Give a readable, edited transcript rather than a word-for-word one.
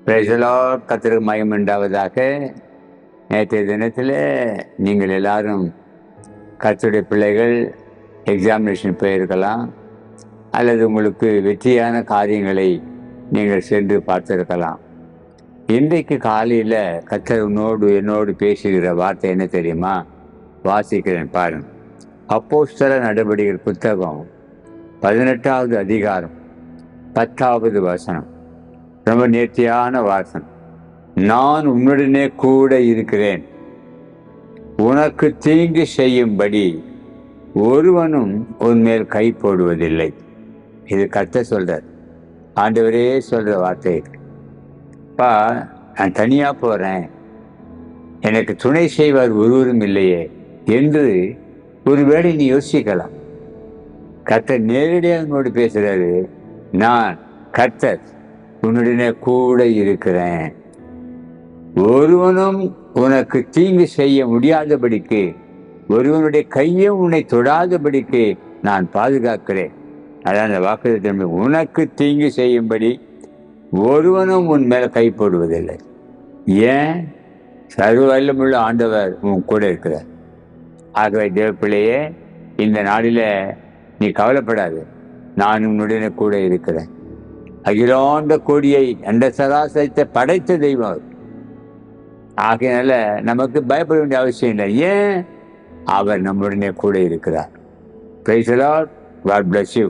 கர்த்தருக்கு மகிமை உண்டாவதாக. நேற்றைய தினத்தில் நீங்கள் எல்லாரும் கர்த்தருடைய பிள்ளைகள் எக்ஸாமினேஷன் போயிருக்கலாம், அல்லது உங்களுக்கு வெற்றியான காரியங்களை நீங்கள் சென்று பார்த்திருக்கலாம். இன்றைக்கு காலையில் கர்த்தர் என்னோடு பேசுகிற வார்த்தை என்ன தெரியுமா? வாசிக்கிறேன் பாருங்க. அப்போஸ்தலர் நடவடிக்கைகள் புத்தகம் 18வது அதிகாரம் 10வது வசனம். ரொம்ப நேர்த்தியான வாசனம். நான் உன்னுடனே கூட இருக்கிறேன், உனக்கு தீங்கு செய்யும்படி ஒருவனும் உன்மேல் கை போடுவதில்லை. இது கர்த்தர் சொல்றார், ஆண்டவரே சொல்ற வார்த்தை. பா, நான் தனியா போறேன், எனக்கு துணை செய்வார் ஒருவரும் இல்லையே என்று ஒருவேளை நீ யோசிக்கலாம். கர்த்தர் நேரடியாக உன்னோடு பேசுறாரு. நான் கர்த்தர் உன்னுடனே கூட இருக்கிறேன், ஒருவனும் உனக்கு தீங்கு செய்ய முடியாதபடிக்கு, ஒருவனுடைய கையும் உன்னை தொடாதபடிக்கு நான் பாதுகாக்கிறேன். அதான் அந்த வாக்குத்தத்தம். உனக்கு தீங்கு செய்யும்படி ஒருவனும் உன் மேல கை போடுவதில்லை. ஏன்? சர்வ வல்லமையுள்ள ஆண்டவர் உன் கூட இருக்கிறார். ஆகவே தேவ பிள்ளையே, இந்த நாளில நீ கவலைப்படாது, நான் உன்னுடனே கூட இருக்கிறேன். அகிலாண்ட கோடியை அண்ட சராசரத்தை படைத்த தெய்வம். ஆகையினால நமக்கு பயப்பட வேண்டிய அவசியம் இல்லை. ஏன்? அவர் நம்முடனே கூட இருக்கிறார். Praise the Lord. God bless you.